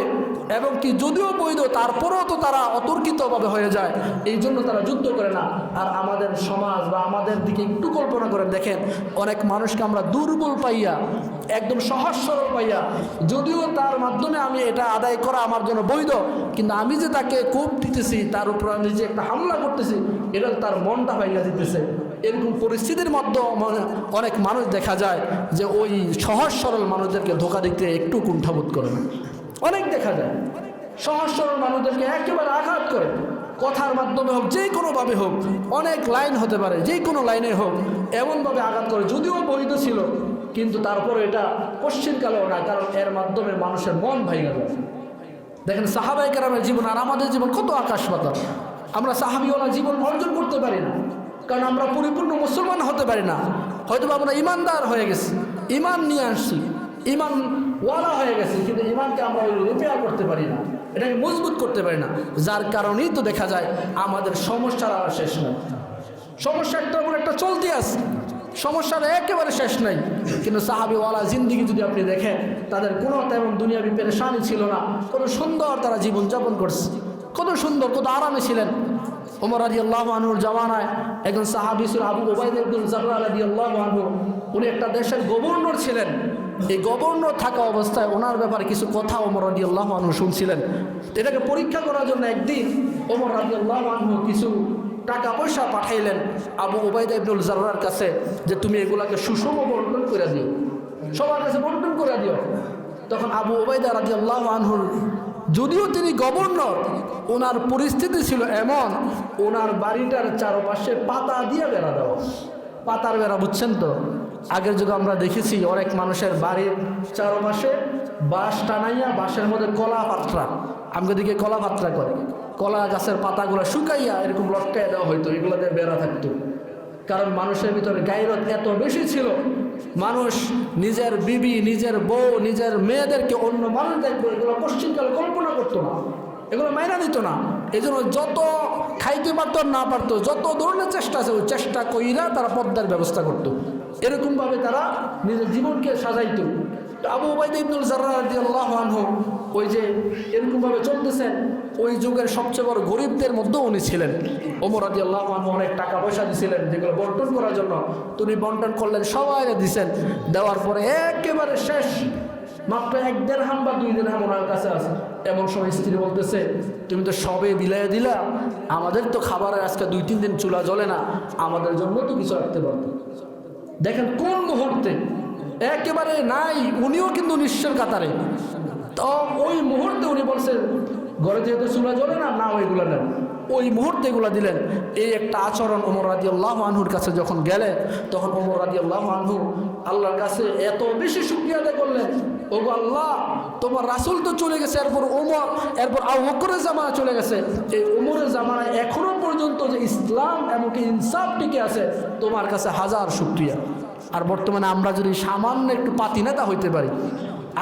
এবং কি যদিও বৈধ তারপরেও তো তারা অতর্কিতভাবে হয়ে যায়, এই জন্য তারা যুদ্ধ করে না। আর আমাদের সমাজ বা আমাদের দিকে একটু কল্পনা করে দেখেন, অনেক মানুষকে আমরা দুর্বল পাইয়া, একদম সহজ সরল পাইয়া, যদিও তার মাধ্যমে আমি এটা আদায় করা আমার জন্য বৈধ, কিন্তু আমি যে তাকে কোপ দিতেছি, তার উপর আমি যে একটা হামলা করতেছি, এটা তার মনটা পাইয়া দিতেছে। এরকম পরিস্থিতির মাধ্যমে অনেক মানুষ দেখা যায় যে ওই সহজ সরল মানুষদেরকে ধোঁকা দিতে একটু কুণ্ঠাবোধ করে না। অনেক দেখা যায় সহজ সরল মানুষদেরকে একেবারে আঘাত করে, কথার মাধ্যমে হোক, যে কোনোভাবে হোক, অনেক লাইন হতে পারে, যে কোনো লাইনে হোক, এমনভাবে আঘাত করে, যদিও বৈধ ছিল, কিন্তু তারপরে এটা পশ্চিমকালেও না, কারণ এর মাধ্যমে মানুষের মন ভেঙে যায়। দেখেন সাহাবায়ে কেরামের জীবন আর আমাদের জীবন কত আকাশ পাতাল। আমরা সাহাবীওয়ালা জীবন অর্জন করতে পারি না, কারণ আমরা পরিপূর্ণ মুসলমান হতে পারি না। হয়তো আমরা ইমানদার হয়ে গেছি, ইমান নিয়ে আসছি, ইমান ওয়ালা হয়ে গেছে, কিন্তু ইমানকে আমরা রিপেয়ার করতে পারি না, এটাকে মজবুত করতে পারি না। যার কারণেই তো দেখা যায় আমাদের সমস্যার আর শেষ নাই। সমস্যা একটার পর একটা চলতে আছে, সমস্যার একেবারে শেষ নাই। কিন্তু সাহাবীওয়ালা জিন্দিগি যদি আপনি দেখেন, তাদের কোনো তেমন দুনিয়াবি পেরেশানি ছিল না, কত সুন্দর তারা জীবনযাপন করছে, কত সুন্দর, কত আরামে ছিলেন। ওমর রাদিয়াল্লাহু আনহুর জামানায় একজন সাহাবী ছিল আবু উবাইদা ইবনুল জাররাহ রাদিয়াল্লাহু আনহু, উনি একটা দেশের গভর্নর ছিলেন। এই গভর্নর থাকা অবস্থায় ওনার ব্যাপারে কিছু কথা ওমর রাদিয়াল্লাহু আনহু শুনছিলেন। এটাকে পরীক্ষা করার জন্য একদিন ওমর রাদিয়াল্লাহু আনহু কিছু টাকা পয়সা পাঠাইলেন আবু উবাইদা ইবনুল জাররাহর কাছে, যে তুমি এগুলাকে সুষম বন্টন করে দিও, সবার কাছে বন্টন করে দিও। তখন আবু উবাইদা রাদিয়াল্লাহু আনহুর, যদিও তিনি গভর্নর, ওনার পরিস্থিতি ছিল এমন, ওনার বাড়িটার চারপাশে পাতা দিয়ে বেড়া দেওয়া, পাতার বেড়া, বুঝছেন তো? আগের যুগে আমরা দেখেছি অনেক মানুষের বাড়ির চারপাশে বাঁশ টানাইয়া, বাঁশের মধ্যে কলা পাত্রা, আমাদের দিকে কলা পাত্রা করে, কলা গাছের পাতাগুলো শুকাইয়া এরকম লটকাইয়া দেওয়া হইতো, এগুলো দিয়ে বেড়া থাকতো। কারণ মানুষের ভিতরে গায়রত এত বেশি ছিল, মানুষ নিজের বিবি, নিজের বউ, নিজের মেয়েদেরকে অন্য মানুষ দেখবে, এগুলো পশ্চিমকালে কল্পনা করতো না, এগুলো মাইনা দিত না। এই জন্য যত খাইতে পারতো না পারতো, যত ধরনের চেষ্টা আছে, ওই চেষ্টা কইরা তারা পদ্মার ব্যবস্থা করতো, এরকমভাবে তারা নিজের জীবনকে সাজাইতো। আবু উবাইদা ইবনুল জাররাহ রাদিয়াল্লাহু আনহু ওই যে এরকমভাবে চলতেছেন, ওই যুগের সবচেয়ে বড় গরিবদের মধ্যেও উনি ছিলেন। ওমর রাদিয়াল্লাহু আনহু অনেক টাকা পয়সা দিয়েছিলেন যেগুলো বন্টন করার জন্য, তিনি বন্টন করলেন, সবাই দিয়েছেন। দেওয়ার পরে একেবারে শেষ, মাত্র 1 দিরহাম বা 2 দিরহাম ওনার কাছে আছে। এমন সময় স্ত্রী বলতেছে, তুমি তো সবে বিলাইয়া দিলা, আমাদের তো খাবারের আজকে 2-3 দিন চুলা জ্বলে না, আমাদের জন্য তো কিছু রাখতে পারতো। দেখেন কোন মুহূর্তে একেবারে নাই, উনিও কিন্তু নিঃস্বের কাতারে। তো ওই মুহূর্তে উনি বলছেন, ঘরে যেহেতু চুলা জ্বলে না, না ওইগুলো নেন, ওই মুহূর্তে এগুলো দিলেন। এই একটা আচরণ ওমর রাদিয়াল্লাহু আনহুর কাছে যখন গেলেন, তখন ওমর রাদিয়াল্লাহু আনহু আল্লাহর কাছে এত বেশি শুকরিয়া আদায় করলেন, ওগো আল্লাহ, তোমার রাসূল তো চলে গেছে, এরপর ওমর, এরপর আবু বকরের জামানা চলে গেছে, এই ওমরের জামানায় এখনো পর্যন্ত যে ইসলাম এমনকি ইনসাফ টিকে আছে, তোমার কাছে হাজার শুকরিয়া। আর বর্তমানে আমরা যদি সামান্য একটু পাতি নেতা হইতে পারি,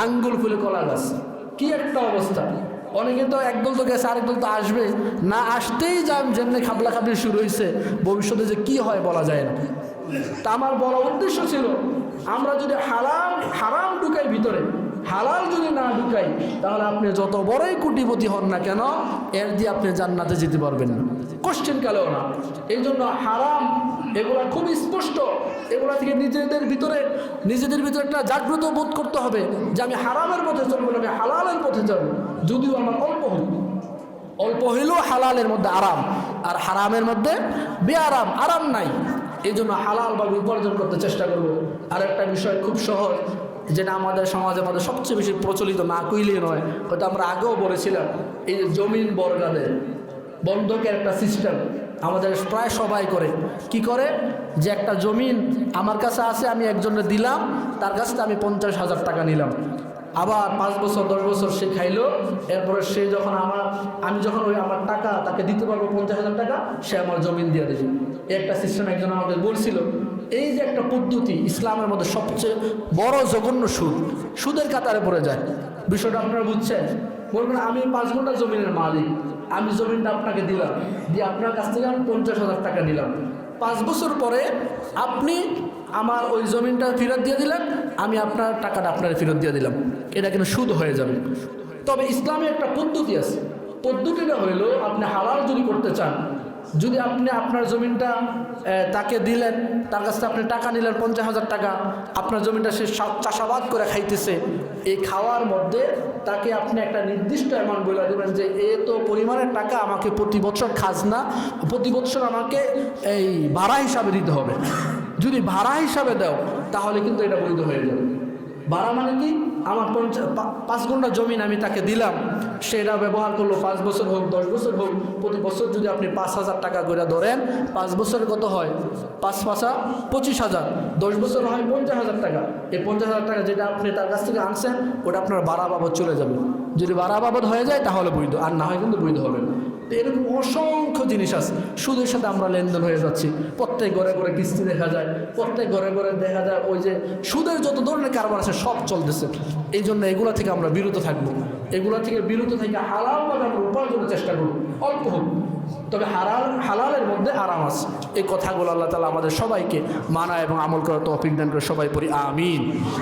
আঙ্গুল ফুলে কলা গাছ, কি একটা অবস্থা। অনেকে তো একদল তো গেছে, আরেক দল তো আসবে না, আসতেই যান, যেমনি খাবলা খাবলি শুরু হয়েছে, ভবিষ্যতে যে কি হয় বলা যায় না। তা আমার বড় উদ্দেশ্য ছিল, আমরা যদি হারাম ঢুকাই ভিতরে, হালাল যদি না ঢুকাই, তাহলে আপনি যত বড়ই কোটিপতি হন না কেন, এর দিয়ে আপনি জান্নাতে যেতে পারবেন না, কোশ্চেন কালেও না। এই জন্য হারাম এগুলা খুব স্পষ্ট। এগুলা থেকে নিজেদের ভিতরে একটা জাগ্রত বোধ করতে হবে যে আমি হারামের পথে চলবো না, আমি হালালের পথে চলবো। যদিও আমার অল্প হইলেও হালালের মধ্যে আরাম, আর হারামের মধ্যে বেআরাম, আরাম নাই। এই জন্য হালালভাবে উপার্জন করতে চেষ্টা করব। আর একটা বিষয় খুব সহজ, যেটা আমাদের সমাজের মধ্যে সবচেয়ে বেশি প্রচলিত, না কইলেই নয়, হয়তো আমরা আগেও বলেছিলাম, এই যে জমিন বর্গাদের বন্ধকের একটা সিস্টেম আমাদের প্রায় সবাই করে। কি করে, যে একটা জমিন আমার কাছে আছে, আমি একজনের দিলাম, তার কাছ থেকে আমি 50,000 টাকা নিলাম, আবার 5 বছর 10 বছর সে খাইলো, এরপরে সে যখন আমি যখন ওই আমার টাকা তাকে দিতে পারবো 50,000 টাকা, সে আমার জমিন দিয়ে দেবে। একটা সিস্টেম একজন আমাদের বলছিল। এই যে একটা পদ্ধতি ইসলামের মধ্যে সবচেয়ে বড় জঘন্য সুদের কাতারে পড়ে যায়। বিষয়টা আপনারা বুঝছেন? বলবেন আমি 5 ঘন্টা জমিনের মালিক, আমি জমিনটা আপনাকে দিলাম, দিয়ে আপনার কাছ থেকে আমি 50,000 টাকা নিলাম। 5 বছর পরে আপনি আমার ওই জমিনটা ফেরত দিয়ে দিলেন, আমি আপনার টাকাটা আপনার ফেরত দিয়ে দিলাম। এটা কিন্তু সুদ হয়ে যাবে। তবে ইসলামে একটা পদ্ধতি আছে। পদ্ধতিটা হইল, আপনি হালাল যদি করতে চান, যদি আপনি আপনার জমিনটা তাকে দিলেন, তার কাছ থেকে আপনি টাকা নিলেন 50,000 টাকা, আপনার জমিটা সে চাষাবাদ করে খাইতেছে, এই খাওয়ার মধ্যে তাকে আপনি একটা নির্দিষ্ট অ্যামাউন্ট বলে দেবেন যে এত পরিমাণের টাকা আমাকে প্রতি বছর খাজনা, প্রতি বছর আমাকে এই ভাড়া হিসাবে দিতে হবে। যদি ভাড়া হিসাবে দাও তাহলে কিন্তু এটা বৈধ হয়ে যাবে। ভাড়া মানে কি, আমার 5 ঘন্টা জমিন আমি তাকে দিলাম, সেটা ব্যবহার করলো 5 বছর হোক 10 বছর হোক, প্রতি বছর যদি আপনি 5,000 টাকা করে ধরেন, 5 বছরে কত হয়, 5 5 25,000, 10 বছর হয় 50,000 টাকা। এই 50,000 টাকা যেটা আপনি তার কাছ থেকে আনছেন, ওটা আপনার ভাড়া বাবদ চলে যাবে। যদি ভাড়া বাবদ হয়ে যায় তাহলে বৈধ, আর না হয় কিন্তু বৈধ হবে না। তো এরকম অসংখ্য জিনিস আছে। সুদের সাথে আমরা লেনদেন হয়ে যাচ্ছি। প্রত্যেক ঘরে ঘরে কিস্তি দেখা যায়, প্রত্যেক ঘরে ঘরে দেখা যায় ওই যে সুদের যত ধরনের কারবার আছে সব চলতেছে। এই জন্য এগুলা থেকে আমরা বিরত থাকবো। এগুলা থেকে বিরত থেকে হালালভাবে আমরা উপার্জনের চেষ্টা করব, অল্প হোক, তবে হালালের মধ্যে আরাম আছে। এই কথাগুলো আল্লাহ তাআলা আমাদের সবাইকে মানা এবং আমল করার তৌফিক দান করে। সবাই পড়ি আমিন।